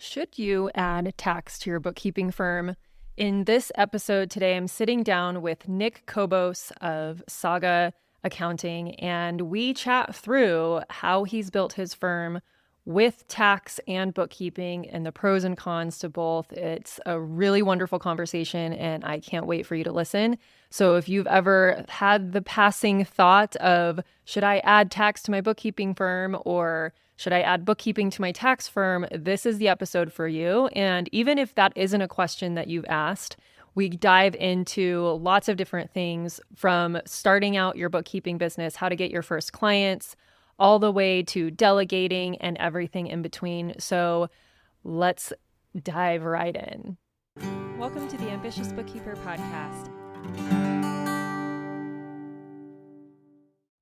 Should you add tax to your bookkeeping firm? In this episode today, I'm sitting down with Nick Cobos of Saga Accounting, and we chat through how he's built his firm with tax and bookkeeping and the pros and cons to both. It's a really wonderful conversation, and I can't wait for you to listen. So if you've ever had the passing thought of, should I add tax to my bookkeeping firm, or should I add bookkeeping to my tax firm? This is the episode for you. And even if that isn't a question that you've asked, we dive into lots of different things, from starting out your bookkeeping business, how to get your first clients, all the way to delegating and everything in between. So let's dive right in. Welcome to the Ambitious Bookkeeper Podcast.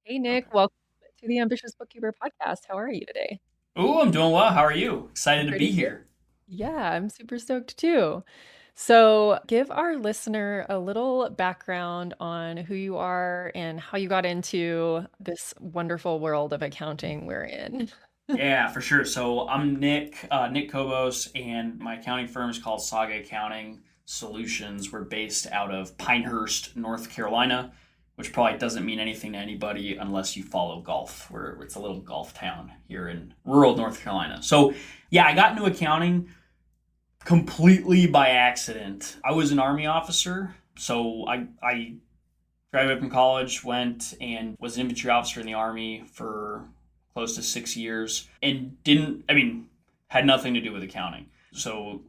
Hey, Nick, welcome to the Ambitious Bookkeeper Podcast. How are you today? Oh, I'm doing well. How are you? Excited to be Pretty good. here. Yeah, I'm super stoked too. So, give our listener a little background on who you are and how you got into this wonderful world of accounting we're in. Yeah, for sure. So I'm Nick Cobos, and my accounting firm is called Saga Accounting Solutions. We're based out of Pinehurst, North Carolina, which probably doesn't mean anything to anybody unless you follow golf. It's a little golf town here in rural North Carolina. So yeah, I got into accounting completely by accident. I was an Army officer, so I graduated from college, went and was an infantry officer in the Army for close to 6 years, and had nothing to do with accounting. So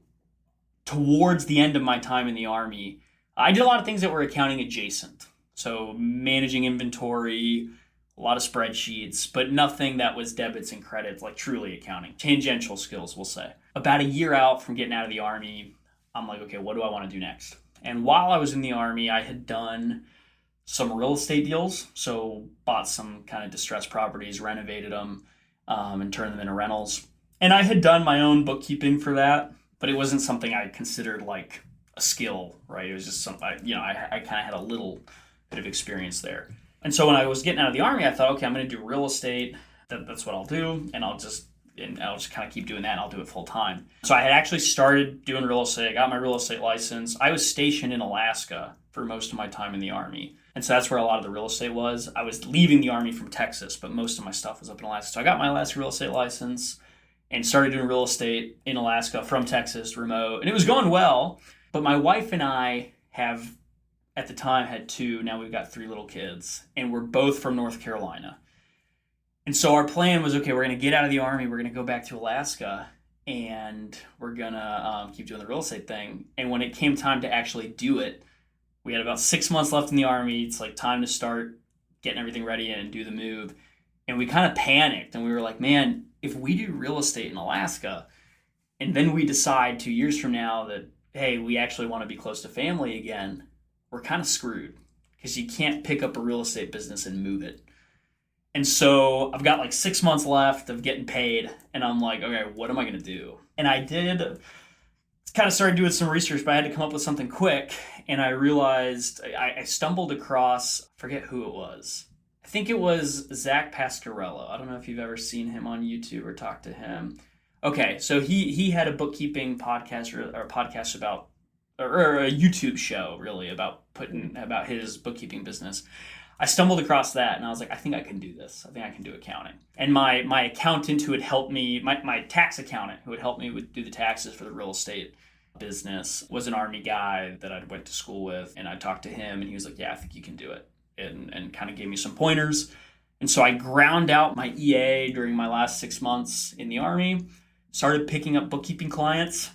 towards the end of my time in the Army, I did a lot of things that were accounting adjacent. So managing inventory, a lot of spreadsheets, but nothing that was debits and credits, like truly accounting. Tangential skills, we'll say. About a year out from getting out of the Army, I'm like, okay, what do I want to do next? And while I was in the Army, I had done some real estate deals. So bought some kind of distressed properties, renovated them, and turned them into rentals. And I had done my own bookkeeping for that, but it wasn't something I considered like a skill, right? It was just something, I kind of had a little bit of experience there. And so when I was getting out of the Army, I thought, okay, I'm going to do real estate. That's what I'll do. And I'll just kind of keep doing that, and I'll do it full time. So I had actually started doing real estate. I got my real estate license. I was stationed in Alaska for most of my time in the Army. And so that's where a lot of the real estate was. I was leaving the Army from Texas, but most of my stuff was up in Alaska. So I got my last real estate license and started doing real estate in Alaska from Texas, remote. And it was going well. But my wife and I have, at the time, had two. Now we've got three little kids. And we're both from North Carolina. And so our plan was, okay, we're going to get out of the Army. We're going to go back to Alaska. And we're going to keep doing the real estate thing. And when it came time to actually do it, we had about 6 months left in the Army. It's like time to start getting everything ready and do the move. And we kind of panicked, and we were like, man, if we do real estate in Alaska and then we decide 2 years from now that, hey, we actually want to be close to family again, we're kind of screwed, because you can't pick up a real estate business and move it. And so I've got like 6 months left of getting paid, and I'm like, okay, what am I going to do? And I kind of started doing some research, but I had to come up with something quick. And I realized I stumbled across, I forget who it was. I think it was Zach Pasquarello. I don't know if you've ever seen him on YouTube or talked to him. Okay, so he had a bookkeeping podcast or a podcast about, or a YouTube show really about his bookkeeping business. I stumbled across that, and I was like, I think I can do this. I think I can do accounting. And my accountant who had helped me, my tax accountant who had helped me do the taxes for the real estate business, was an Army guy that I went to school with. And I talked to him, and he was like, yeah, I think you can do it. And kind of gave me some pointers. And so I ground out my EA during my last 6 months in the Army, started picking up bookkeeping clients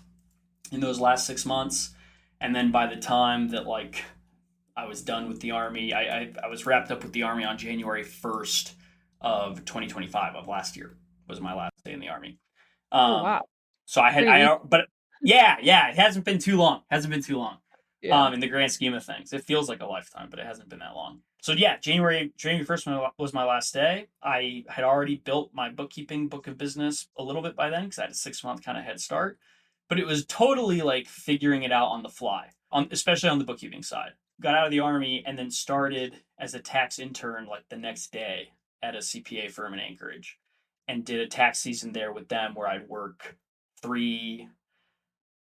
in those last 6 months. And then by the time that I was done with the Army, I was wrapped up with the Army on January 1st of 2025 of last year was my last day in the Army. Oh, wow. So but yeah, it hasn't been too long. Yeah. In the grand scheme of things, it feels like a lifetime, but it hasn't been that long. So yeah, January 1st was my last day. I had already built my bookkeeping book of business a little bit by then, because I had a 6-month kind of head start. But it was totally like figuring it out on the fly, especially on the bookkeeping side. Got out of the Army and then started as a tax intern like the next day at a CPA firm in Anchorage, and did a tax season there with them, where I'd work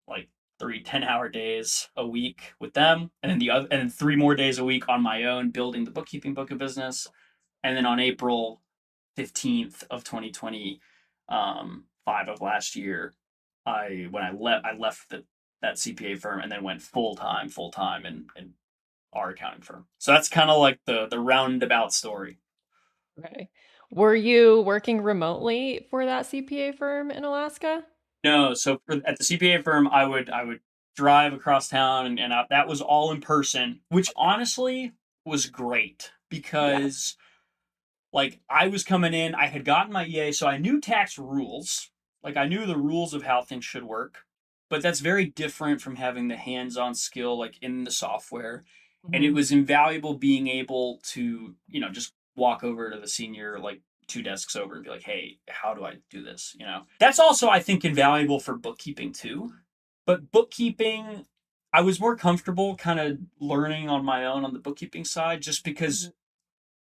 like three 10-hour days a week with them, and then the other, and then 3 more days a week on my own building the bookkeeping book of business. And then on April 15th of 2025 of last year, I left that CPA firm and then went full time in our accounting firm. So that's kind of like the roundabout story. Okay. Were you working remotely for that CPA firm in Alaska? No, so at the CPA firm, I would drive across town, and that was all in person, which honestly was great Yeah. because like I was coming in, I had gotten my EA, so I knew tax rules. Like I knew the rules of how things should work, but that's very different from having the hands-on skill like in the software. And it Mhm. was invaluable being able to, just walk over to the senior like two desks over and be like, "Hey, how do I do this?" That's also I think invaluable for bookkeeping too. But bookkeeping I was more comfortable kind of learning on my own on the bookkeeping side just because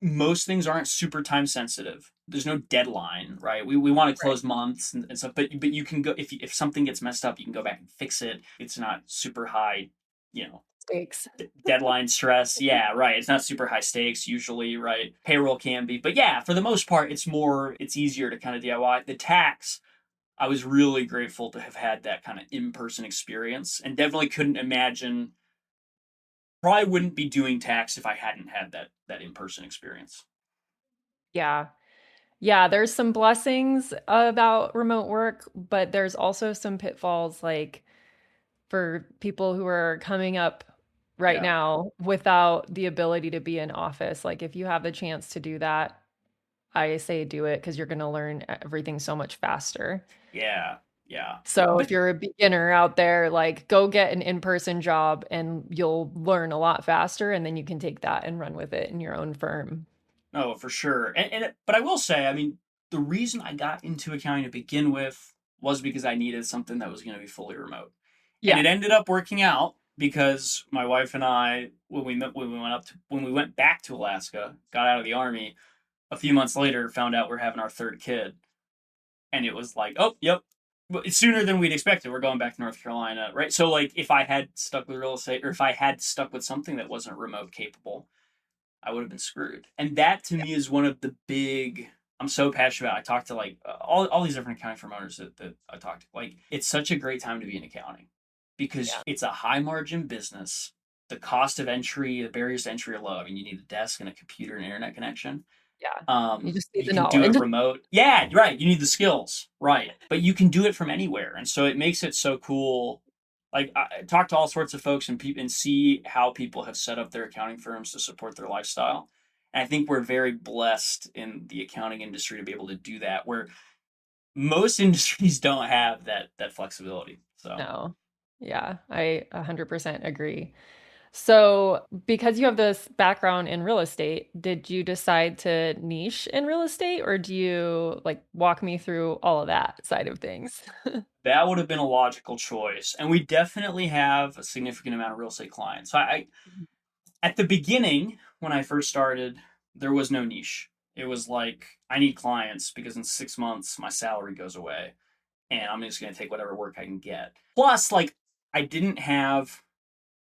Mhm. most things aren't super time sensitive. There's no deadline, right? We want to Right. close months and stuff, but you can go if something gets messed up, you can go back and fix it. It's not super high, you know, Stakes. deadline stress. Yeah, right. It's not super high stakes usually, right? Payroll can be, but yeah, for the most part, it's easier to kind of DIY. The tax, I was really grateful to have had that kind of in person experience, and definitely couldn't imagine. Probably wouldn't be doing tax if I hadn't had that in person experience. Yeah. Yeah, there's some blessings about remote work, but there's also some pitfalls like for people who are coming up right Yeah. now without the ability to be in office. Like if you have the chance to do that, I say do it because you're going to learn everything so much faster. Yeah, yeah. So But if you're a beginner out there, like go get an in-person job and you'll learn a lot faster and then you can take that and run with it in your own firm. no, for sure. But I will say, I mean, the reason I got into accounting to begin with was because I needed something that was going to be fully remote. And Yeah. it ended up working out because my wife and I, when we went back to Alaska, got out of the army, a few months later found out we're having our third kid. And it was like, oh, yep. But it's sooner than we'd expected. We're going back to North Carolina, right? So like if I had stuck with real estate or if I had stuck with something that wasn't remote capable, I would have been screwed. And that to me is one of the big. I'm so passionate about. I talk to like all these different accounting firm owners that I talk to. Like it's such a great time to be in accounting because Yeah. it's a high margin business. The cost of entry, the barriers to entry are low. I mean, you need a desk and a computer and internet connection. Yeah. You just need You the can do knowledge. it remote. Yeah, right. You need the skills, right? But you can do it from anywhere, and so it makes it so cool. Like I talk to all sorts of folks and see how people have set up their accounting firms to support their lifestyle. And I think we're very blessed in the accounting industry to be able to do that, where most industries don't have that flexibility. So No. Yeah, I 100% agree. So, because you have this background in real estate, did you decide to niche in real estate or do you like walk me through all of that side of things? that would have been a logical choice, and we definitely have a significant amount of real estate clients. I at the beginning when I first started, there was no niche. It was like I need clients because in 6 months my salary goes away, and I'm just gonna take whatever work I can get. Plus, like I didn't have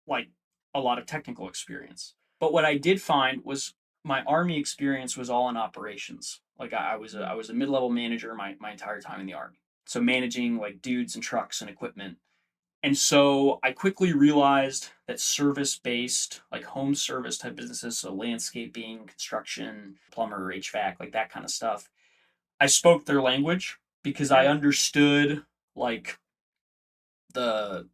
like a lot of technical experience, but what I did find was my army experience was all in operations. Like I was a mid level manager my entire time in the army, so managing like dudes and trucks and equipment. And so I quickly realized that service based, like home service type businesses, so landscaping, construction, plumber, HVAC, like that kind of stuff, I spoke their language because I Right. understood like the,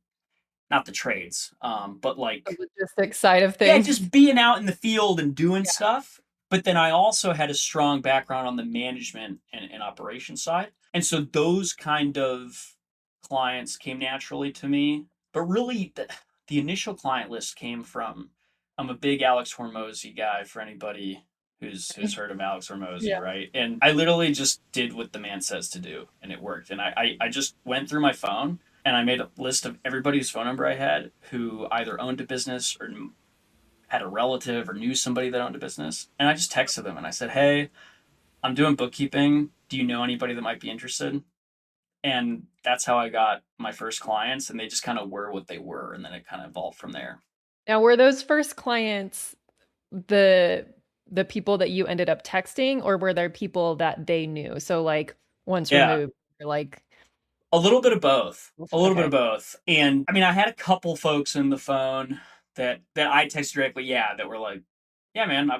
not the trades, but The like, logistics side of yeah, things. just being out in the field and doing Yeah. stuff. But then I also had a strong background on the management and operation side. And so those kind of clients came naturally to me. But really, the initial client list came from, I'm a big Alex Hormozy guy for anybody who's heard of Alex Hormozy, Yeah. right? And I literally just did what the man says to do, and it worked. And I just went through my phone and I made a list of everybody whose phone number I had who either owned a business or had a relative or knew somebody that owned a business. And I just texted them and I said, "Hey, I'm doing bookkeeping. Do you know anybody that might be interested?" And that's how I got my first clients, and they just kind of were what they were, and then it kind of evolved from there. Now, were those first clients the the people that you ended up texting, or were there people that they knew? So like once Yeah, removed, you're like, a little bit of both. A little bit okay. of both. And I mean, I had a couple folks in the phone that I texted directly, yeah, that were like, yeah, man,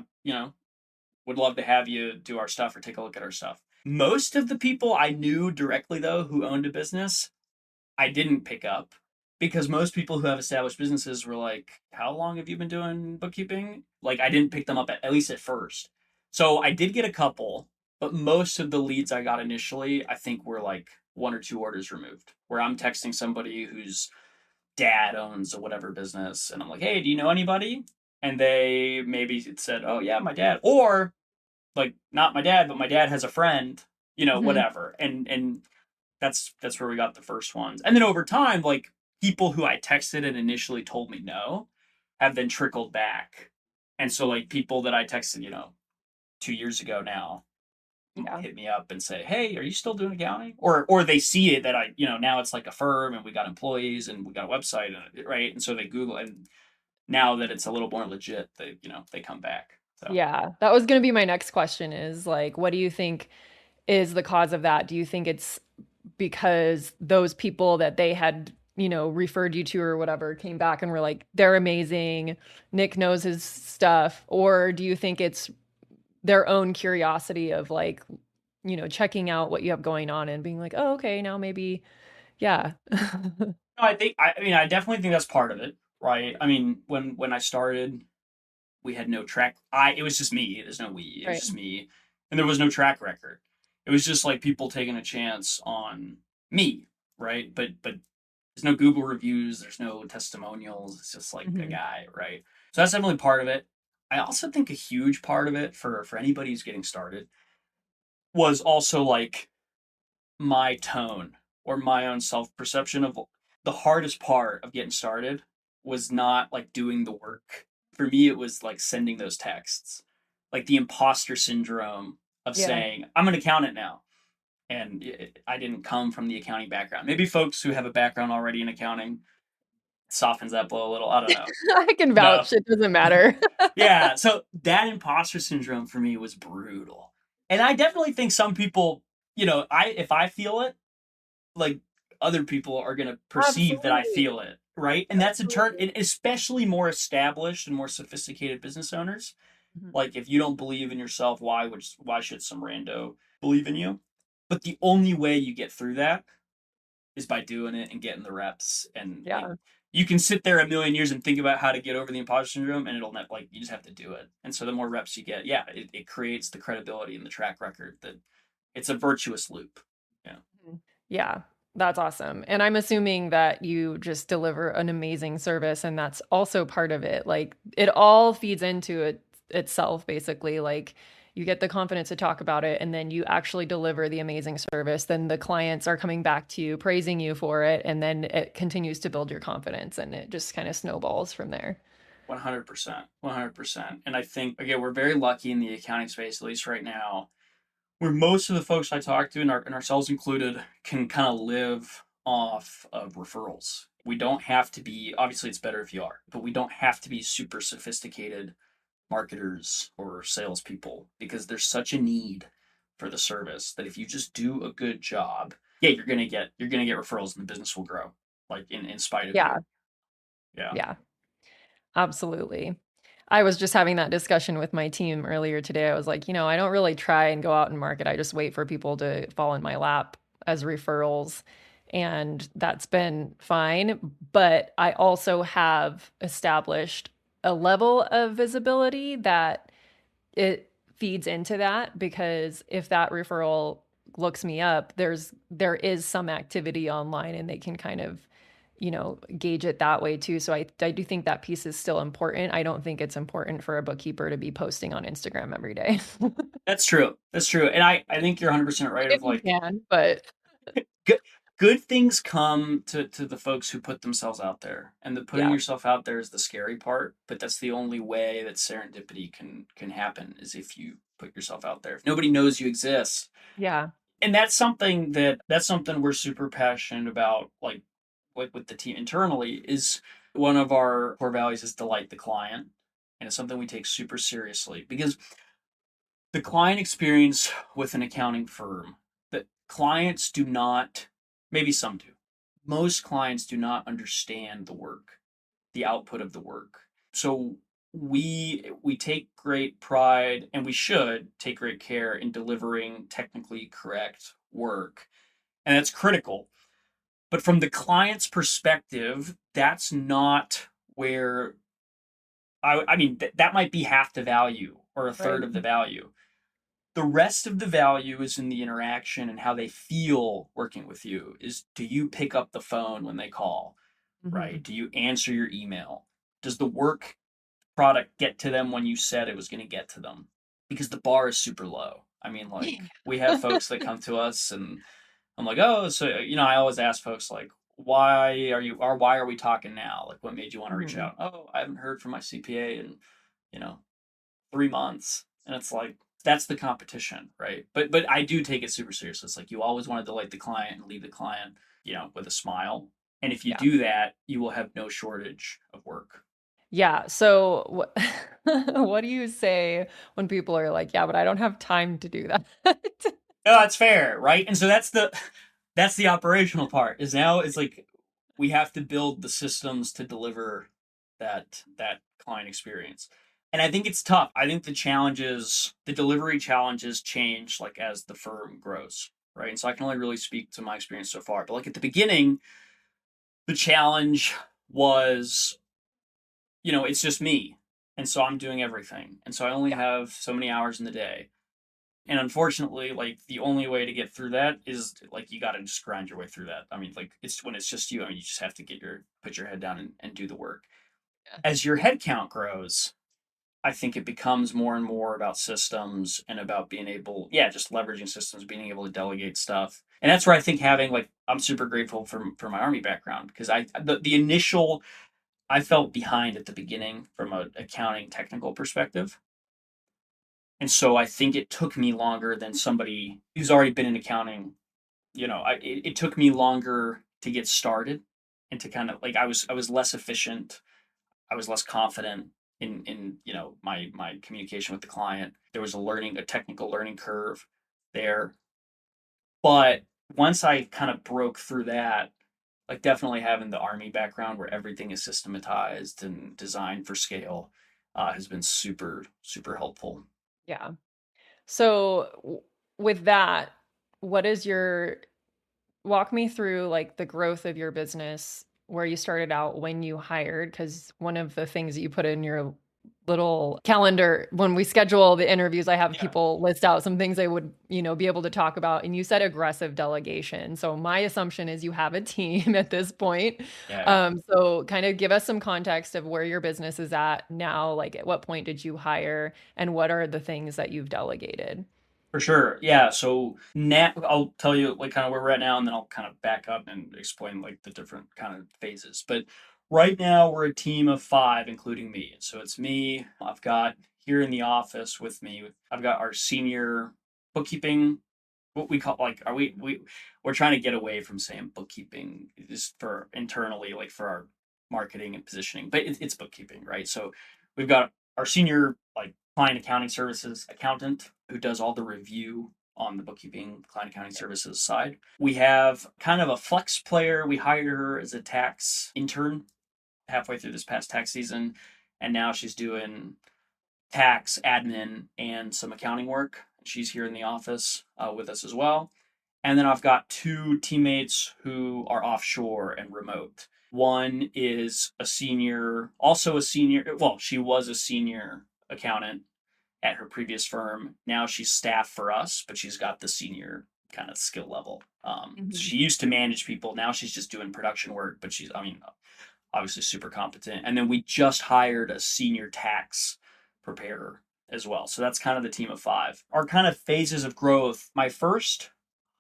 would love to have you do our stuff or take a look at our stuff. Most of the people I knew directly though who owned a business, I didn't pick up because most people who have established businesses were like, "How long have you been doing bookkeeping?" Like, I didn't pick them up at least at first. So I did get a couple, but most of the leads I got initially, I think, were like one or two orders removed, where I'm texting somebody whose dad owns a whatever business, and I'm like, "Hey, do you know anybody?" And they maybe said, "Oh yeah, my dad," or like, not my dad, but my dad has a friend, Hmm. whatever. And that's where we got the first ones. And then over time, like, people who I texted and initially told me no have then trickled back. And so like people that I texted, 2 years ago now Yeah. hit me up and say, "Hey, are you still doing accounting?" Or they see it that now it's like a firm and we got employees and we got a website, right? And so they Google it, and now that it's a little more legit, they come back. So Yeah. That was going to be my next question is like, what do you think is the cause of that? Do you think it's because those people that they had, referred you to or whatever came back and were like, they're amazing, Nick knows his stuff? Or do you think it's their own curiosity of like, checking out what you have going on and being like, oh, okay, now maybe, yeah. no, I definitely think that's part of it, right? I mean, when I started, we had no track. It was just me. There's no we. It was Right. just me, and there was no track record. It was just like people taking a chance on me, right? But there's no Google reviews. There's no testimonials. It's just like a Hmm. guy, right? So that's definitely part of it. I also think a huge part of it for anybody who's getting started was also like my tone or my own self perception of the hardest part of getting started was not like doing the work. For me, it was like sending those texts, like the imposter syndrome of Yeah. saying, "I'm an accountant now." And I didn't come from the accounting background. Maybe folks who have a background already in accounting softens that blow a little. I don't know. I can No. vouch. It doesn't matter. Yeah. So that imposter syndrome for me was brutal. And I definitely think some people, if I feel it, like, other people are going to perceive that I Absolutely. feel it, right? And that's in turn, Absolutely. and especially more established and more sophisticated business owners. Mhm. Like, if you don't believe in yourself, why should some rando believe in you? But the only way you get through that is by doing it and getting the reps. And like, Yeah. you can sit there a million years and think about how to get over the imposter syndrome, and it'll not, like, you just have to do it. And so the more reps you get, yeah, it creates the credibility and the track record that it's a virtuous loop. Yeah. Mhm. Yeah, that's awesome. And I'm assuming that you just deliver an amazing service and that's also part of it. Like it all feeds into it itself basically. Like you get the confidence to talk about it and then you actually deliver the amazing service, then the clients are coming back to you, praising you for it, and then it continues to build your confidence and it just kind of snowballs from there. 100%. 100%. And I think, again, we're very lucky in the accounting space, at least right now, where most of the folks I talk to, and ourselves included, can kind of live off of referrals. We don't have to be, obviously, it's better if you are, but we don't have to be super sophisticated marketers or salespeople because there's such a need for the service that if you just do a good job, yeah, you're gonna get referrals and the business will grow, like, in spite of Yeah, you. Yeah. yeah. Absolutely. I was just having that discussion with my team earlier today. I was like, I don't really try and go out and market. I just wait for people to fall in my lap as referrals. And that's been fine. But I also have established a level of visibility that it feeds into that because if that referral looks me up, there is some activity online and they can kind of gauge it that way too. So I do think that piece is still important. I don't think it's important for a bookkeeper to be posting on Instagram every day. That's true. That's true. And I think you're 100% right If of you like, can, but good good things come to the folks who put themselves out there. And the putting yeah. yourself out there is the scary part, but that's the only way that serendipity can happen is if you put yourself out there. If nobody knows you exist, Yeah. And that's something we're super passionate about, like with the team internally, is one of our core values is delight the client. And it's something we take super seriously because the client experience with an accounting firm, that clients do not, maybe some do, most clients do not understand the work, the output of the work. So we take great pride, and we should take great care in delivering technically correct work, and that's critical. But from the client's perspective, that's not where I mean that might be half the value or a third Right. of the value. The rest of the value is in the interaction and how they feel working with you. Is, do you pick up the phone when they call, Hmm. right? Do you answer your email? Does the work product get to them when you said it was going to get to them? Because the bar is super low. I mean, like, we have folks that come to us, and I'm like, oh, so, I always ask folks, like, why are we talking now? Like, what made you want to reach Hmm. out? Oh, I haven't heard from my CPA in, you know, 3 months. And it's like, that's the competition, right? But I do take it super serious. It's like, you always want to delight the client and leave the client, with a smile. And if you Yeah. do that, you will have no shortage of work. Yeah. So what what do you say when people are like, yeah, but I don't have time to do that? No, that's fair, right? And so that's the operational part. Is now it's like we have to build the systems to deliver that client experience. And I think it's tough. I think the delivery challenges change like as the firm grows, right? And so I can only really speak to my experience so far. But like at the beginning, the challenge was, it's just me. And so I'm doing everything. And so I only Yeah. have so many hours in the day. And unfortunately, like the only way to get through that is like you got to just grind your way through that. I mean, like it's when it's just you. I mean, you just have to put your head down and do the work. Yeah. As your head count grows, I think it becomes more and more about systems and about being able, yeah, just leveraging systems, being able to delegate stuff. And that's where I think having like I'm super grateful for my Army background because the initial I felt behind at the beginning from an accounting technical perspective. And so I think it took me longer than somebody who's already been in accounting. It took me longer to get started and to kind of like I was less efficient. I was less confident in my communication with the client. There was a technical learning curve there. But once I kind of broke through that, like definitely having the Army background where everything is systematized and designed for scale has been super, super helpful. Yeah. So with that, what is your walk me through like the growth of your business where you started out when you hired? Because one of the things that you put in your little calendar when we schedule the interviews, I have Yeah, people list out some things they would, be able to talk about. And you said aggressive delegation. So my assumption is you have a team at this point. yeah. So kind of give us some context of where your business is at now. Like at what point did you hire and what are the things that you've delegated? For sure. Yeah. So now I'll tell you like kind of where we're at now, and then I'll kind of back up and explain like the different kind of phases. But right now we're a team of five, including me. So it's me. I've got here in the office with me. I've got our senior bookkeeping. What we call like, are we're trying to get away from saying bookkeeping just for internally, like for our marketing and positioning, but it's bookkeeping, right? So we've got our senior like client accounting services accountant who does all the review on the bookkeeping client accounting services side. We have kind of a flex player. We hired her as a tax intern halfway through this past tax season, and now she's doing tax admin and some accounting work. She's here in the office with us as well. And then I've got two teammates who are offshore and remote. One is a senior, also a senior, well, she was a senior accountant at her previous firm. Now she's staff for us, but she's got the senior kind of skill level. Mhm. She used to manage people. Now she's just doing production work, but she's, I mean, obviously super competent. And then we just hired a senior tax preparer as well. So that's kind of the team of five. Our kind of phases of growth. My first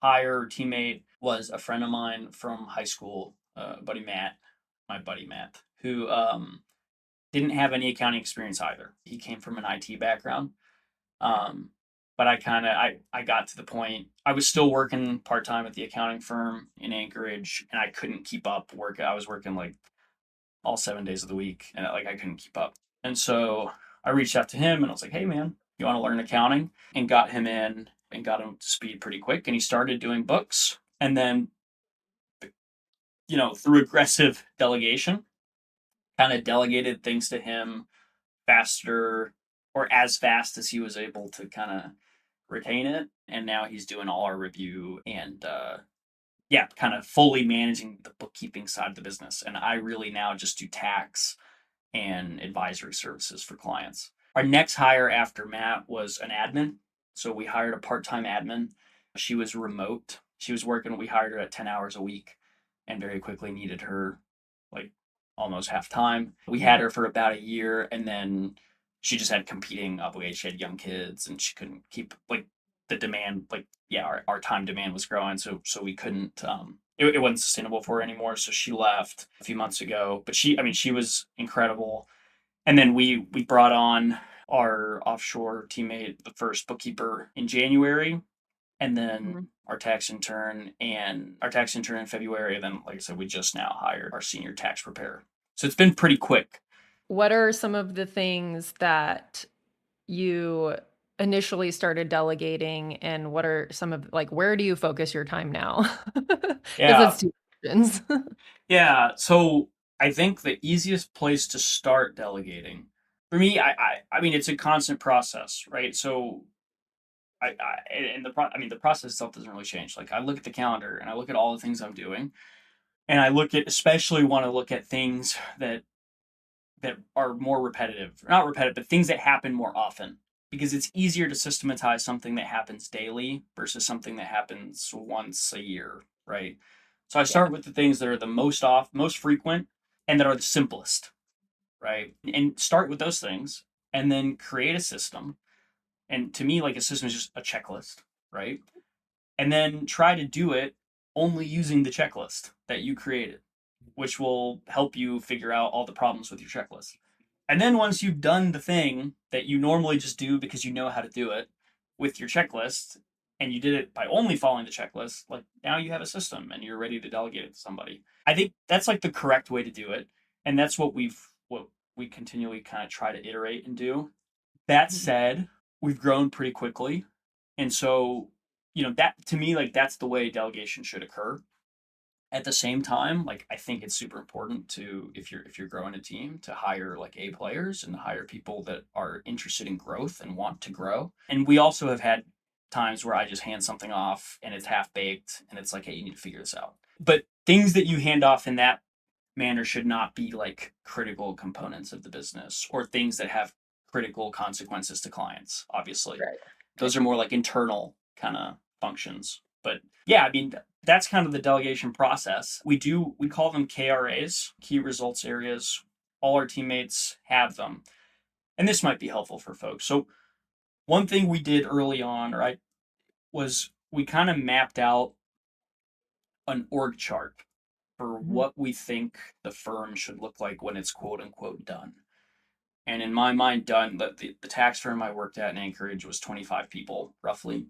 hire teammate was a friend of mine from high school, my buddy Matt, who didn't have any accounting experience either. He came from an IT background. Um, But I got to the point, I was still working part-time at the accounting firm in Anchorage, and I couldn't keep up work. I was working like all 7 days of the week, and like I couldn't keep up. And so I reached out to him and I was like, hey man, you want to learn accounting? And got him in and got him to speed pretty quick. And he started doing books. And then, through aggressive delegation, kind of delegated things to him faster, or as fast as he was able to kind of retain it. And now he's doing all our review and yeah, kind of fully managing the bookkeeping side of the business. And I really now just do tax and advisory services for clients. Our next hire after Matt was an admin. So we hired a part-time admin. She was remote. She was working, we hired her at 10 hours a week and very quickly needed her like almost half time. We had her for about a year, and then she just had competing obligations. She had young kids and she couldn't keep like the demand, like, yeah, our time demand was growing. So we couldn't, it wasn't sustainable for her anymore. So she left a few months ago, but she was incredible. And then we brought on our offshore teammate, the first bookkeeper in January, and then our tax intern in February. And then, like I said, we just now hired our senior tax preparer. So it's been pretty quick. What are some of the things that you initially started delegating, and what are some of, like, where do you focus your time now? Because Yeah. that's two questions. Yeah. So I think the easiest place to start delegating for me, I mean, it's a constant process, right? So the process itself doesn't really change. Like I look at the calendar and I look at all the things I'm doing, and I especially want to look at things that are more repetitive, not repetitive, but things that happen more often, because it's easier to systematize something that happens daily versus something that happens once a year, right? So I Yeah. start with the things that are the most frequent, and that are the simplest, right? And start with those things, and then create a system. And to me, like a system is just a checklist, right? And then try to do it only using the checklist that you created, which will help you figure out all the problems with your checklist. And then once you've done the thing that you normally just do because you know how to do it with your checklist, and you did it by only following the checklist, like now you have a system and you're ready to delegate it to somebody. I think that's like the correct way to do it. And that's what we continually kind of try to iterate and do. That said, we've grown pretty quickly. And so, that to me, like that's the way delegation should occur. At the same time, like I think it's super important to, if you're growing a team, to hire like A players and hire people that are interested in growth and want to grow. And we also have had times where I just hand something off and it's half baked and it's like, hey, you need to figure this out. But things that you hand off in that manner should not be like critical components of the business or things that have critical consequences to clients, obviously. Right. Those are more like internal kind of functions. But yeah, I mean, that's kind of the delegation process. We call them KRAs, key results areas. All our teammates have them. And this might be helpful for folks. So one thing we did early on, right, was we kind of mapped out an org chart for what we think the firm should look like when it's quote unquote done. And in my mind, done, the tax firm I worked at in Anchorage was 25 people roughly.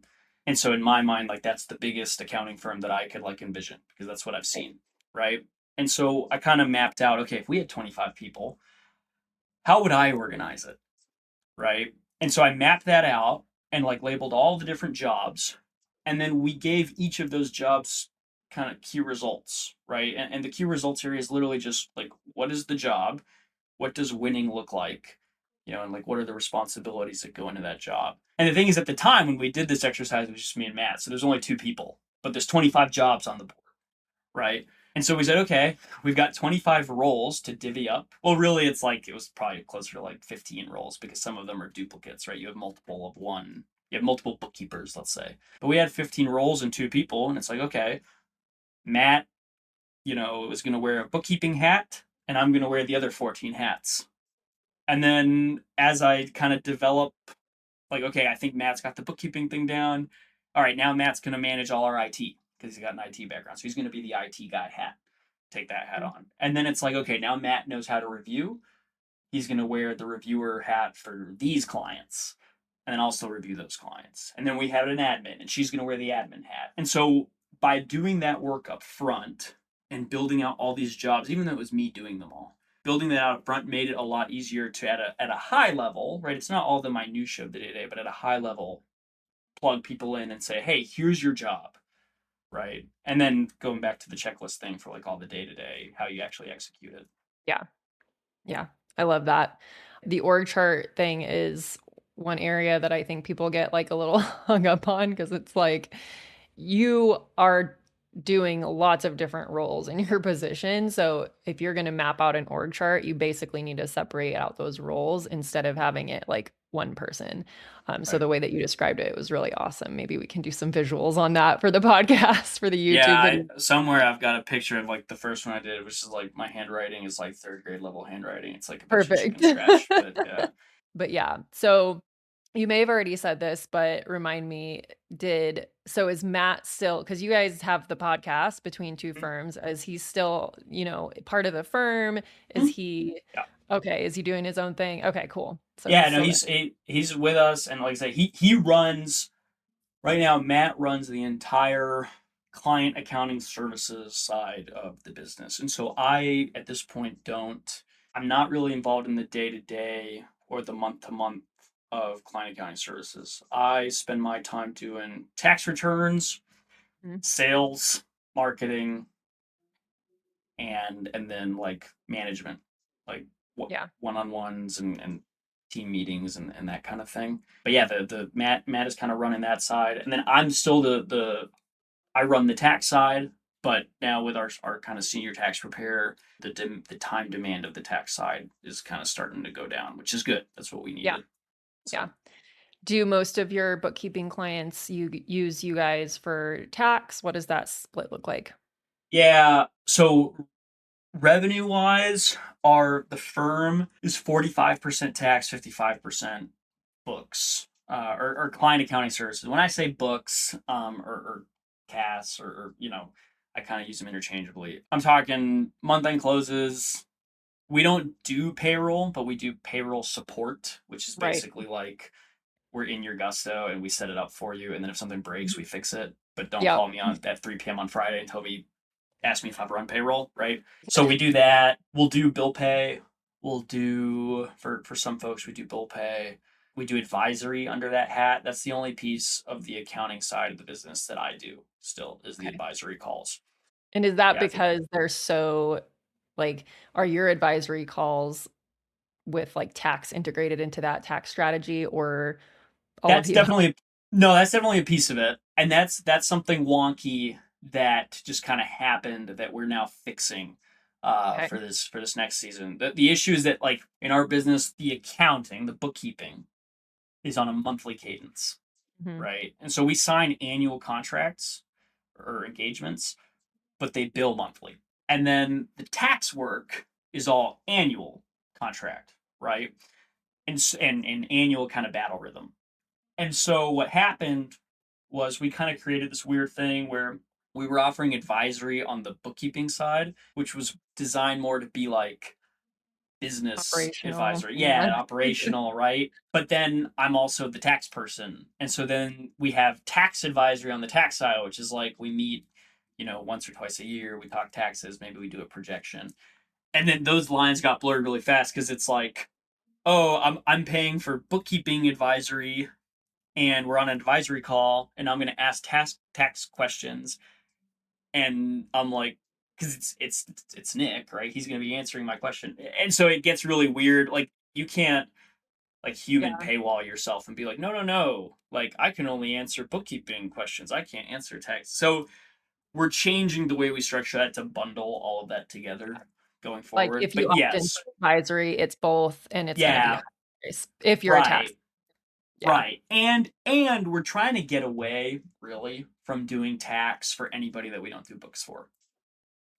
And so in my mind, like that's the biggest accounting firm that I could like envision, because that's what I've seen, right? And so I kind of mapped out, okay, if we had 25 people, how would I organize it, right? And so I mapped that out and like labeled all the different jobs. And then we gave each of those jobs kind of key results, right? And the key results area is literally just like, what is the job? What does winning look like? And like, what are the responsibilities that go into that job? And the thing is, at the time when we did this exercise, it was just me and Matt. So there's only 2 people, but there's 25 jobs on the board, right? And so we said, okay, we've got 25 roles to divvy up. Well, really, it was probably closer to like 15 roles, because some of them are duplicates, right? You have multiple of one. You have multiple bookkeepers, let's say. But we had 15 roles and 2 people, and it's like, okay, Matt, is going to wear a bookkeeping hat, and I'm going to wear the other 14 hats. And then as I kind of develop, like, okay, I think Matt's got the bookkeeping thing down. All right, now Matt's going to manage all our IT because he's got an IT background. So he's going to be the IT guy hat. Take that hat on. And then it's like, okay, now Matt knows how to review. He's going to wear the reviewer hat for these clients. and then I'll still review those clients. And then we have an admin, and she's going to wear the admin hat. And so by doing that work up front and building out all these jobs, even though it was me doing them all, building that out up front made it a lot easier to at a high level, right? It's not all the minutia of the day-to-day, but at a high level, plug people in and say, hey, here's your job, right? And then going back to the checklist thing for like all the day-to-day, how you actually execute it. Yeah. Yeah. I love that. The org chart thing is one area that I think people get like a little hung up on because it's like you are doing lots of different roles in your position. So if you're going to map out an org chart, you basically need to separate out those roles instead of having it like one person. So Right. the way that you described it was really awesome. Maybe we can do some visuals on that for the podcast, for the YouTube video. Somewhere I've got a picture of like the first one I did, which is like my handwriting is like third grade level handwriting. It's like a bunch of Perfect. chicken scratch, but yeah. But yeah, so you may have already said this, but remind me, is Matt still, because you guys have the podcast between two firms, is he still, part of the firm? Is he, Yeah. okay, is he doing his own thing? Okay, cool. So Yeah, no, he's with us, and like I say, he runs right now. Matt runs the entire client accounting services side of the business, and so I at this point I'm not really involved in the day to day or the month to month of client accounting services. I spend my time doing tax returns, sales, marketing, and then like management, like Yeah. one-on-ones and team meetings and that kind of thing. But yeah, the Matt is kind of running that side, and then I'm still the I run the tax side. But now with our kind of senior tax preparer, the time demand of the tax side is kind of starting to go down, which is good. That's what we needed. Yeah. So. Yeah. Do most of your bookkeeping clients use you guys for tax? What does that split look like? Yeah. So revenue wise, the firm is 45% tax, 55% books, or client accounting services. When I say books, or CAS, or I kind of use them interchangeably. I'm talking month end closes. We don't do payroll, but we do payroll support, which is Right. basically like we're in your gusto and we set it up for you, and then if something breaks, we fix it. But don't Yep. call me on at 3 p.m. on Friday and ask me if I've run payroll, right? So we do that. We'll do bill pay. We'll do for some folks we do bill pay. We do advisory under that hat. That's the only piece of the accounting side of the business that I do still is the advisory calls. And is that Yeah, because they're so like, are your advisory calls with like tax integrated into that tax strategy or all of that's the above? definitely a piece of it. And that's something wonky that just kind of happened that we're now fixing Okay. for this next season. The issue is that like in our business, the accounting, the bookkeeping is on a monthly cadence, Mhm. right? And so we sign annual contracts or engagements, but they bill monthly. And then the tax work is all annual contract, right? And annual kind of battle rhythm. And so what happened was we kind of created this weird thing where we were offering advisory on the bookkeeping side, which was designed more to be like business Operational. advisory. Yeah. Yeah, operational, right? But then I'm also the tax person. And so then we have tax advisory on the tax side, which is like we meet, once or twice a year, we talk taxes, maybe we do a projection. And then those lines got blurred really fast because it's like, oh, I'm paying for bookkeeping advisory and we're on an advisory call and I'm going to ask tax questions, and I'm like, because it's Nick, right? He's going to be answering my question, and so it gets really weird. Like you can't like human Yeah. paywall yourself and be like, no, like I can only answer bookkeeping questions. I can't answer tax. So we're changing the way we structure that to bundle all of that together going Like forward. if you But opt in yes, for advisory, it's both and it's going to be a yeah, high price if you're a tax. right. Yeah. Right. And we're trying to get away really from doing tax for anybody that we don't do books for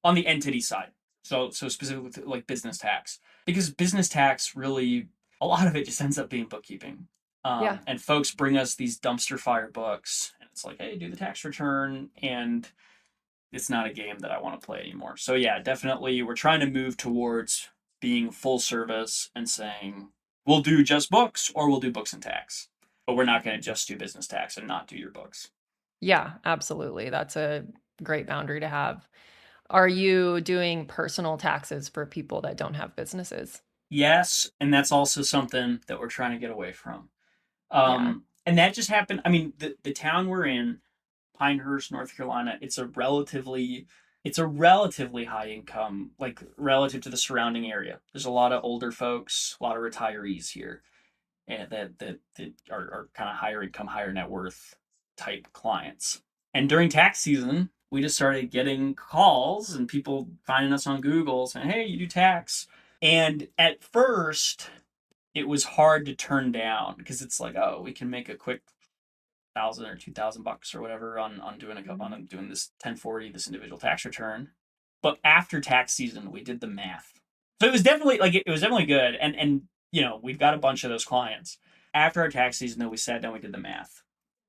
on the entity side. So specifically like business tax, because business tax really a lot of it just ends up being bookkeeping. Yeah. And folks bring us these dumpster fire books and it's like, hey, do the tax return, and it's not a game that I want to play anymore. So yeah, definitely we're trying to move towards being full service and saying we'll do just books or we'll do books and tax. but we're not going to just do business tax and not do your books. Yeah, absolutely. That's a great boundary to have. Are you doing personal taxes for people that don't have businesses? Yes, and that's also something that we're trying to get away from. Yeah. And that just happened. I mean, the town we're in, Pinehurst, North Carolina, it's a relatively high income, like relative to the surrounding area. There's a lot of older folks, a lot of retirees here, and that are kind of higher income, higher net worth type clients. And during tax season, we just started getting calls and people finding us on Google saying, "Hey, you do tax." And at first, it was hard to turn down because it's like, oh, we can make a quick $1,000 or $2,000 or whatever on doing this 1040, this individual tax return. But after tax season, we did the math. So it was definitely it was definitely good. And we've got a bunch of those clients. After our tax season, though, we sat down, we did the math.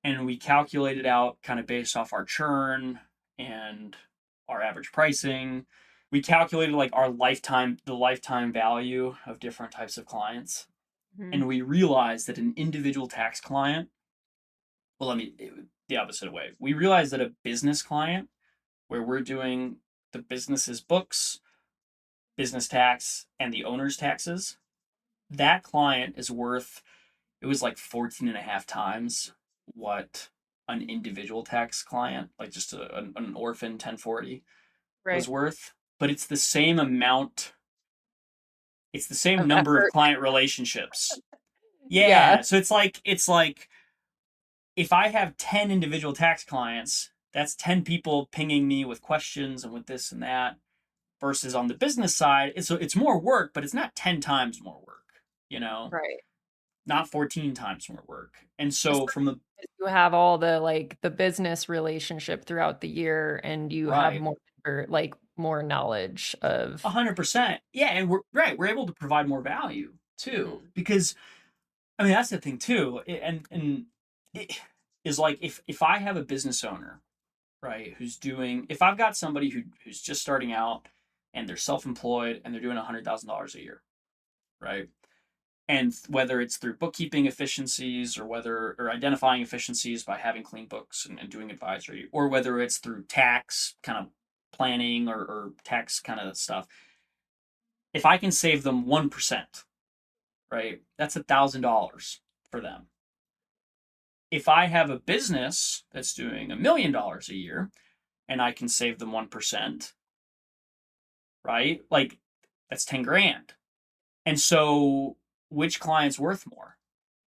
And we calculated out kind of based off our churn and our average pricing. We calculated like the lifetime value of different types of clients. Mhm. And we realized that an individual tax client, well, the opposite way. We realized that a business client where we're doing the business's books, business tax, and the owner's taxes, that client is worth, it was like 14 and a half times what an individual tax client, like just an orphan 1040, was Right. worth. But it's the same amount, it's the same Of number of effort. client relationships. Yeah. Yeah. So it's like if I have 10 individual tax clients, that's 10 people pinging me with questions and with this and that. Versus on the business side, it's more work, but it's not 10 times more work, Right. not 14 times more work. And so from Especially the if you have all the the business relationship throughout the year and you have right, more more knowledge of 100%. Yeah, and we're able to provide more value too Mhm. because I mean that's the thing too. And it is like if I have a business owner, right, if I've got somebody who's just starting out and they're self-employed and they're doing $100,000 a year, right? And whether it's through bookkeeping efficiencies or identifying efficiencies by having clean books and doing advisory, or whether it's through tax kind of planning or tax kind of stuff, if I can save them 1%, right, that's $1,000 for them. If I have a business that's doing $1 million a year and I can save them 1%, right, like that's 10 grand. And so which client's worth more?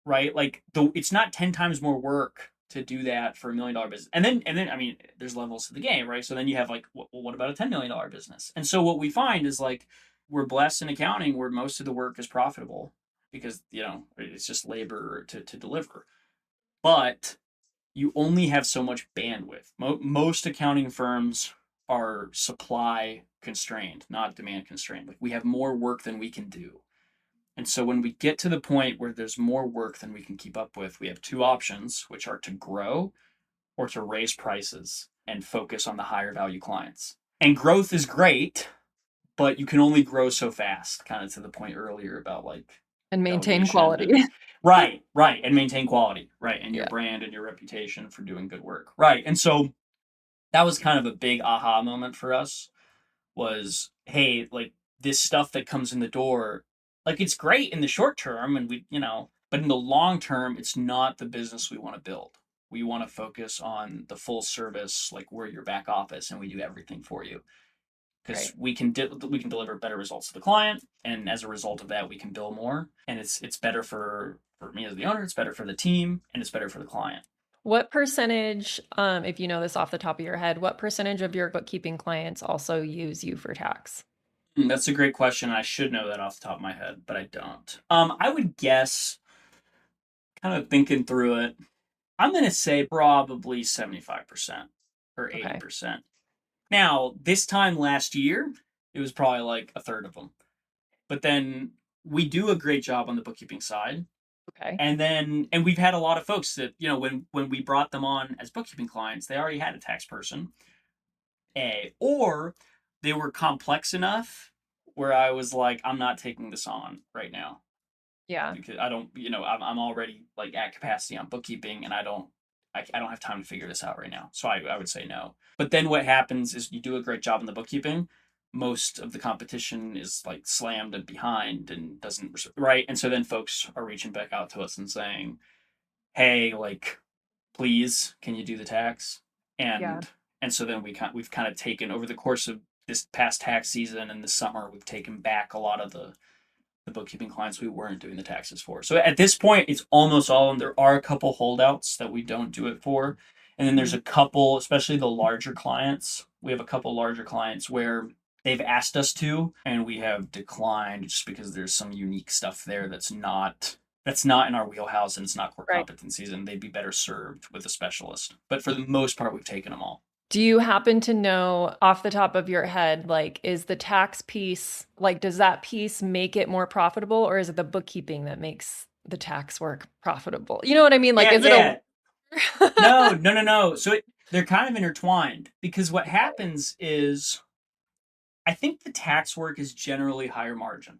Right? Like it's not 10 times more work to do that for $1 million business. And then I mean, there's levels to the game, right? So then you have like, well, what about a $10 million business? And so what we find is like we're blessed in accounting where most of the work is profitable because it's just labor to deliver. But you only have so much bandwidth. Most accounting firms are supply constrained, not demand constrained. Like we have more work than we can do. And so when we get to the point where there's more work than we can keep up with, we have two options, which are to grow or to raise prices and focus on the higher value clients. And growth is great, but you can only grow so fast, kind of to the point earlier about like and maintain delegation quality. and right, and maintain quality, right, and your Yeah. brand and your reputation for doing good work. Right. And so that was kind of a big aha moment for us was, hey, like this stuff that comes in the door, like it's great in the short term and but in the long term, it's not the business we want to build. We want to focus on the full service, like we're your back office and we do everything for you because Right. we can deliver better results to the client, and as a result of that, we can bill more, and it's better for me as the owner, it's better for the team, and it's better for the client. What percentage, if you know this off the top of your head, what percentage of your bookkeeping clients also use you for tax? That's a great question. I should know that off the top of my head, but I don't. I would guess, kind of thinking through it, I'm going to say probably 75% or Okay. 80%. Now, this time last year, it was probably like a third of them. But then we do a great job on the bookkeeping side. Okay. And we've had a lot of folks that, when we brought them on as bookkeeping clients, they already had a tax person, or they were complex enough where I was like, I'm not taking this on right now. Yeah. because I don't, I'm already like at capacity on bookkeeping, and I don't have time to figure this out right now. So I would say no. But then what happens is you do a great job in the bookkeeping. Most of the competition is like slammed and behind and doesn't, right. And so then folks are reaching back out to us and saying, hey, like, please, can you do the tax? Yeah. And so then we've kind of taken over the course of this past tax season and this summer, we've taken back a lot of the bookkeeping clients we weren't doing the taxes for. So at this point, it's almost all of them. There are a couple holdouts that we don't do it for. And then there's Mhm. a couple, especially the larger clients. We have a couple larger clients where they've asked us to, and we have declined just because there's some unique stuff there that's not in our wheelhouse and it's not core Right. competencies, and they'd be better served with a specialist. But for the most part, we've taken them all. Do you happen to know off the top of your head, like, is the tax piece, like, does that piece make it more profitable, or is it the bookkeeping that makes the tax work profitable? You know what I mean? Like, Yeah, is it a yeah. No, no, no, no. They're kind of intertwined because what happens is I think the tax work is generally higher margin.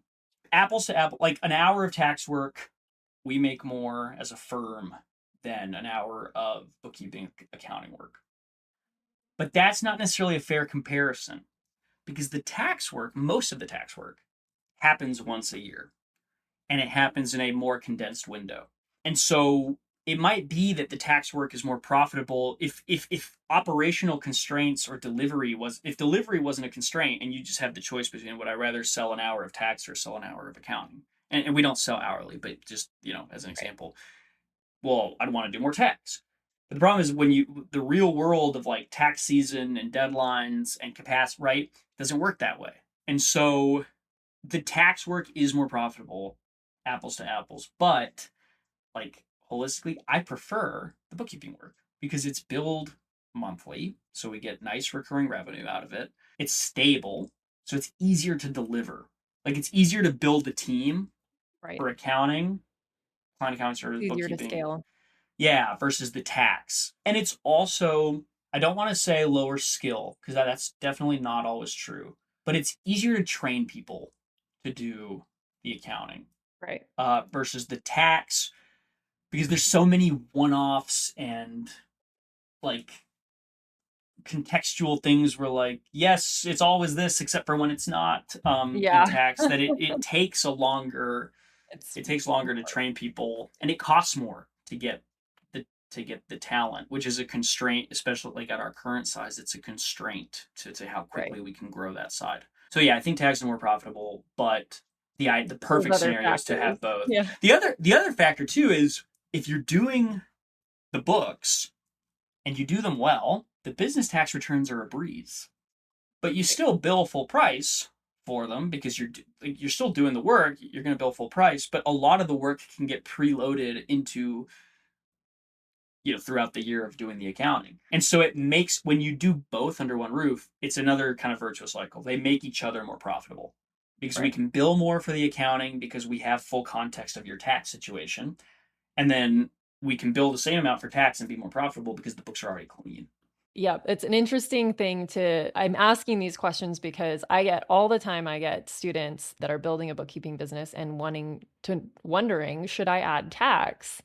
Apples to apple, like an hour of tax work, we make more as a firm than an hour of bookkeeping accounting work. But that's not necessarily a fair comparison because the tax work, most of the tax work, happens once a year and it happens in a more condensed window. And so it might be that the tax work is more profitable if operational constraints or delivery wasn't a constraint and you just have the choice between would I rather sell an hour of tax or sell an hour of accounting. And we don't sell hourly, but just, as an right? example, well, I'd want to do more tax. But the problem is when the real world of like tax season and deadlines and capacity, right, doesn't work that way. And so the tax work is more profitable, apples to apples. But like holistically, I prefer the bookkeeping work because it's billed monthly, so we get nice recurring revenue out of it. It's stable, so it's easier to deliver. Like it's easier to build a team Right. for accounting, client accounting service, Easier to bookkeeping, scale. yeah, versus the tax. And it's also, I don't want to say lower skill because that's definitely not always true, but it's easier to train people to do the accounting Right. versus the tax because there's so many one-offs and like contextual things where like yes it's always this except for when it's not in Yeah. tax that it takes a longer It's it takes longer to train people and it costs more to get the talent, which is a constraint, especially like at our current size. It's a constraint to how right. quickly we can grow that side. So yeah, I think tax is more profitable, but the Those perfect other scenario is to factors. have both. Yeah. The other factor too is if you're doing the books and you do them well, the business tax returns are a breeze. But you Right. still bill full price for them because you're still doing the work. You're going to bill full price, but a lot of the work can get preloaded into throughout the year of doing the accounting. And so it makes when you do both under one roof, it's another kind of virtuous cycle. They make each other more profitable because we Right. can bill more for the accounting because we have full context of your tax situation. And then we can bill the same amount for tax and be more profitable because the books are already clean. Yeah, it's an interesting thing I'm asking these questions because all the time I get students that are building a bookkeeping business and wondering, should I add tax?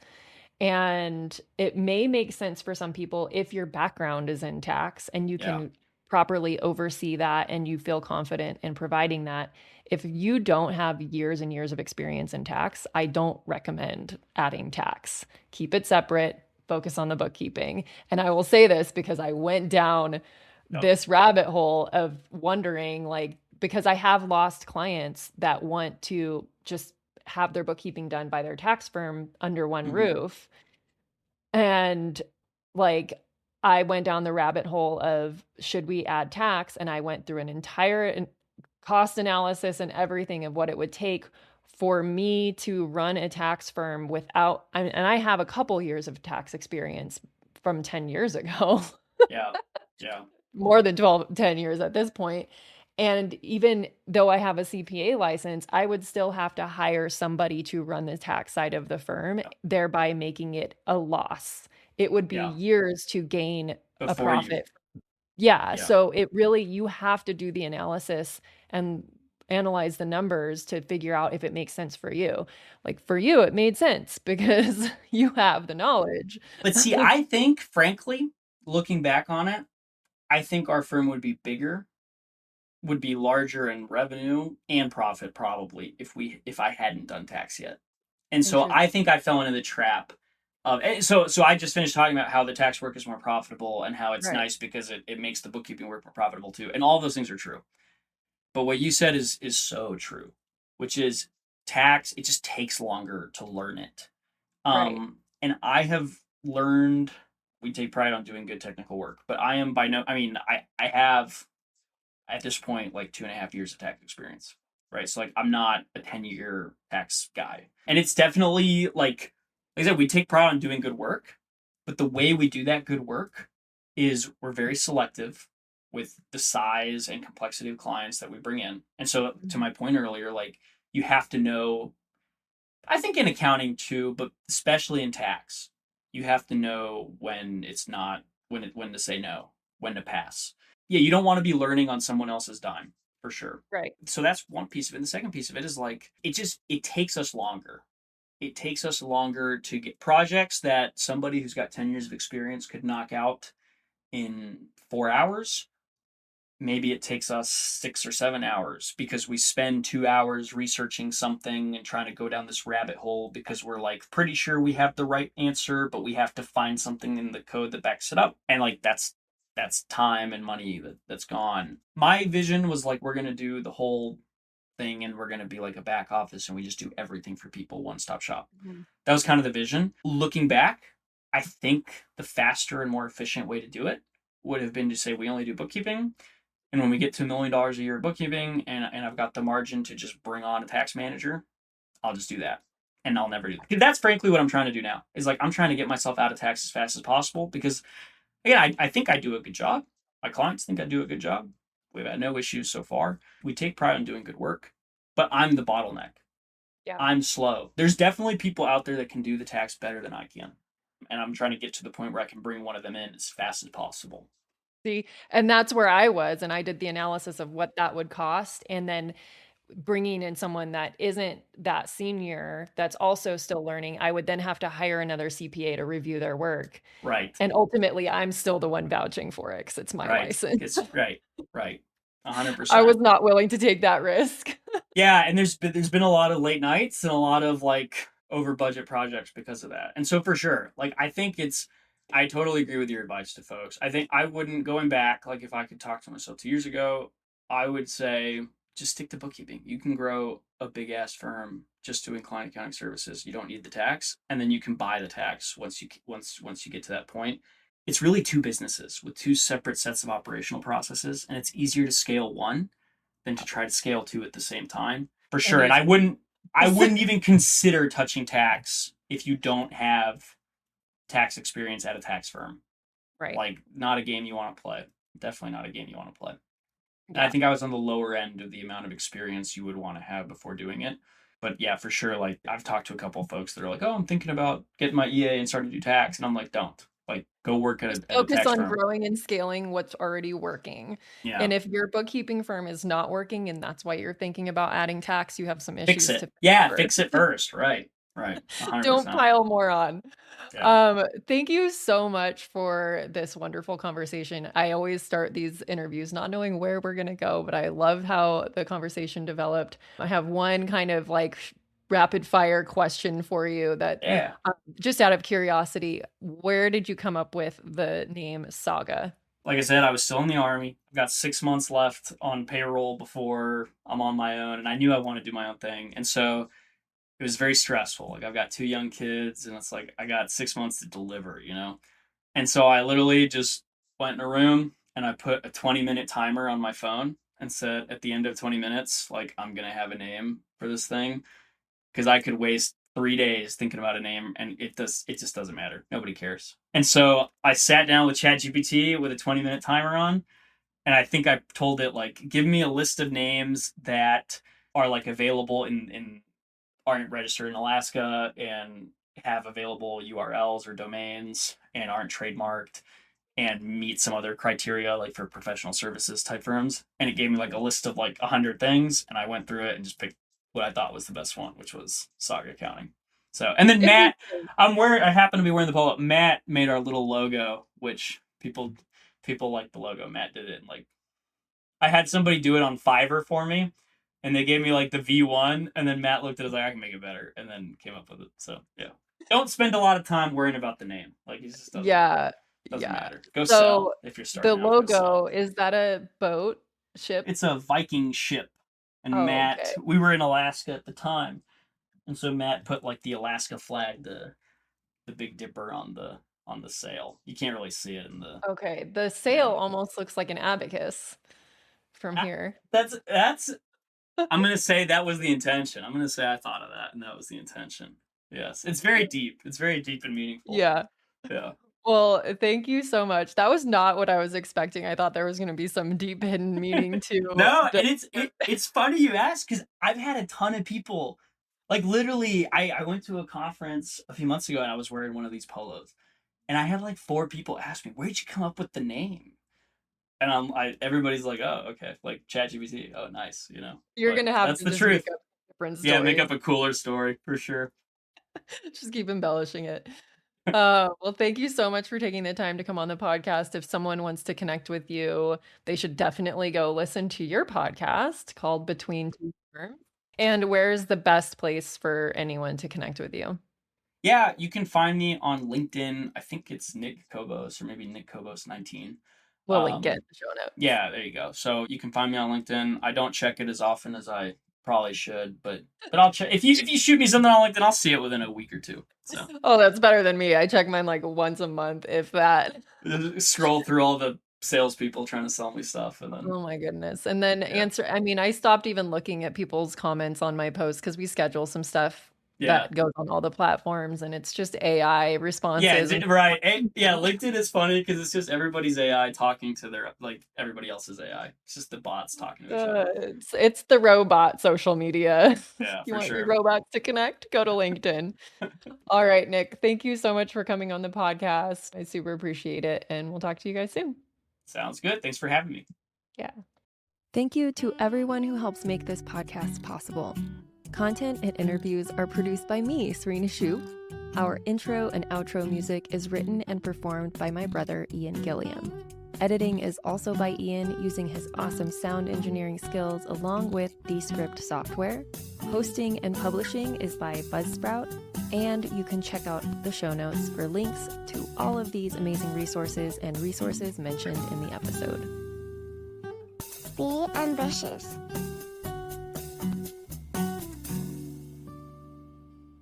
And it may make sense for some people if your background is in tax and you Yeah. can properly oversee that and you feel confident in providing that. If you don't have years and years of experience in tax, I don't recommend adding tax. Keep it separate, focus on the bookkeeping. And I will say this because I went down Yep. this rabbit hole of wondering, like, because I have lost clients that want to just have their bookkeeping done by their tax firm under one Mm-hmm. roof. And like, I went down the rabbit hole of should we add tax? And I went through an entire cost analysis and everything of what it would take for me to run a tax firm and I have a couple years of tax experience from 10 years ago. Yeah. Yeah. More than 10 years at this point. And even though I have a CPA license, I would still have to hire somebody to run the tax side of the firm, Yeah. thereby making it a loss. It would be Yeah. years to gain a Before you. profit. Yeah. Yeah. So you have to do the analysis and analyze the numbers to figure out if it makes sense for you. Like for you, it made sense because you have the knowledge. But see, I think, frankly, looking back on it, I think our firm would be bigger, would be larger in revenue and profit probably if I hadn't done tax yet. And so Interesting. I think I fell into the trap of so I just finished talking about how the tax work is more profitable and how it's Right. nice because it makes the bookkeeping work more profitable too. And all those things are true. But what you said is so true, which is tax, it just takes longer to learn it. Right. And I have learned we take pride on doing good technical work, but I am by no I mean I have at this point like 2.5 years of tax experience. Right. So like I'm not a 10-year tax guy. And it's definitely like I said, we take pride on doing good work, but the way we do that good work is we're very selective with the size and complexity of clients that we bring in. And so to my point earlier, like you have to know, I think in accounting too, but especially in tax, you have to know when it's not when to say no, when to pass. Yeah, you don't want to be learning on someone else's dime for sure. Right. So that's one piece of it. And the second piece of it is like it takes us longer. It takes us longer to get projects that somebody who's got 10 years of experience could knock out in 4 hours. Maybe it takes us 6 or 7 hours because we spend 2 hours researching something and trying to go down this rabbit hole because we're like pretty sure we have the right answer, but we have to find something in the code that backs it up. And like that's time and money that's gone. My vision was like we're gonna do the whole thing and we're gonna be like a back office and we just do everything for people, one stop shop. Mhm. That was kind of the vision. Looking back, I think the faster and more efficient way to do it would have been to say we only do bookkeeping. And when we get to $1 million a year of bookkeeping and I've got the margin to just bring on a tax manager, I'll just do that. And I'll never do that. That's frankly what I'm trying to do now. Is like I'm trying to get myself out of tax as fast as possible because again, I think I do a good job. My clients think I do a good job. We've had no issues so far. We take pride in doing good work, but I'm the bottleneck. Yeah. I'm slow. There's definitely people out there that can do the tax better than I can. And I'm trying to get to the point where I can bring one of them in as fast as possible. See, and that's where I was, and I did the analysis of what that would cost, and then bringing in someone that isn't that senior, that's also still learning, I would then have to hire another CPA to review their work. Right. And ultimately, I'm still the one vouching for it because it's my Right. license. It's right. Right. I 100%. was not willing to take that risk. Yeah, and there's been a lot of late nights and a lot of like over budget projects because of that. And so for sure, like I totally agree with your advice to folks. I think I wouldn't going back, like if I could talk to myself 2 years ago, I would say just stick to bookkeeping. You can grow a big ass firm just doing client accounting services. You don't need the tax, and then you can buy the tax once you get to that point. It's really two businesses with two separate sets of operational processes, and it's easier to scale one than to try to scale two at the same time. For It sure. And makes I wouldn't even consider touching tax if you don't have tax experience at a tax firm. right. Like not a game you want to play. Definitely not a game you want to play. And I Yeah. think I was on the lower end of the amount of experience you would want to have before doing it. But yeah, for sure. Like I've talked to a couple of folks that are like, "Oh, I'm thinking about getting my EA and starting to do tax," and I'm like, "Don't. Like, go work Just at a focus tax on firm." growing and scaling what's already working. Yeah, And if your bookkeeping firm is not working and that's why you're thinking about adding tax, you have some fix issues to it. fix Yeah, fix first. it first. Right, right, Don't 100%. pile more on. Yeah. Thank you so much for this wonderful conversation. I always start these interviews not knowing where we're going to go, but I love how the conversation developed. I have one kind of like rapid fire question for you that Yeah. just out of curiosity, where did you come up with the name Saga? Like I said, I was still in the Army. I've got 6 months left on payroll before I'm on my own, and I knew I wanted to do my own thing. And so it was very stressful. Like I've got two young kids, and it's like I got 6 months to deliver. And so I literally just went in a room and I put a 20-minute timer on my phone and said at the end of 20 minutes, like I'm gonna have a name for this thing because I could waste 3 days thinking about a name and it just doesn't matter. Nobody cares. And so I sat down with ChatGPT with a 20-minute timer on, and I think I told it like, give me a list of names that are like available in aren't registered in Alaska and have available URLs or domains and aren't trademarked. and meet some other criteria, like for professional services type firms. And it gave me like a list of like 100 things, and I went through it and just picked what I thought was the best one, which was Saga Accounting. So, and then Matt, I happen to be wearing the polo. Matt made our little logo, which people like the logo. Matt did it. And like, I had somebody do it on Fiverr for me, and they gave me like the V1, and then Matt looked at it like, I can make it better, and then came up with it. So yeah, don't spend a lot of time worrying about the name. Like, it just doesn't matter. Go sell if you're starting. The logo, is that a boat ship? It's a Viking ship, and Matt, we were in Alaska at the time, and so Matt put like the Alaska flag, the Big Dipper on the sail. You can't really see it in the. Okay, the sail almost looks like an abacus from here. That's. I'm gonna say that was the intention. I'm gonna say I thought of that, and that was the intention. Yes, it's very deep. It's very deep and meaningful. Yeah. Yeah. Well, thank you so much. That was not what I was expecting. I thought there was going to be some deep hidden meaning to. No, and it's funny you ask, because I've had a ton of people, like literally, I went to a conference a few months ago and I was wearing one of these polos, and I had like 4 people ask me, "Where'd you come up with the name?" And everybody's like, "Oh, okay, like ChatGPT. Oh, nice, you know." You're gonna have that's to the just truth. Make up a different story. Yeah, make up a cooler story for sure. Just keep embellishing it. Well, thank you so much for taking the time to come on the podcast. If someone wants to connect with you, they should definitely go listen to your podcast called Between Two Terms. And where's the best place for anyone to connect with you? Yeah, you can find me on LinkedIn. I think it's Nick Cobos, or maybe Nick Cobos 19. We'll link it in the show notes. Yeah, there you go. So you can find me on LinkedIn. I don't check it as often as I probably should, but I'll check. If you shoot me something on LinkedIn, I'll see it within a week or two. So. Oh, that's better than me. I check mine like once a month, if that. Scroll through all the salespeople trying to sell me stuff, and then. Oh my goodness! And then answer. I mean, I stopped even looking at people's comments on my posts because we schedule some stuff that goes on all the platforms, and it's just AI responses. Yeah, right. Yeah, LinkedIn is funny because it's just everybody's AI talking to their, like, everybody else's AI. It's just the bots talking to each other. It's the robot social media. Yeah, you for want sure. your robots to connect? Go to LinkedIn. All right, Nick. Thank you so much for coming on the podcast. I super appreciate it, and we'll talk to you guys soon. Sounds good. Thanks for having me. Yeah. Thank you to everyone who helps make this podcast possible. Content and interviews are produced by me, Serena Shu. Our intro and outro music is written and performed by my brother, Ian Gilliam. Editing is also by Ian using his awesome sound engineering skills along with Descript software. Hosting and publishing is by Buzzsprout. And you can check out the show notes for links to all of these amazing resources and resources mentioned in the episode. Be ambitious.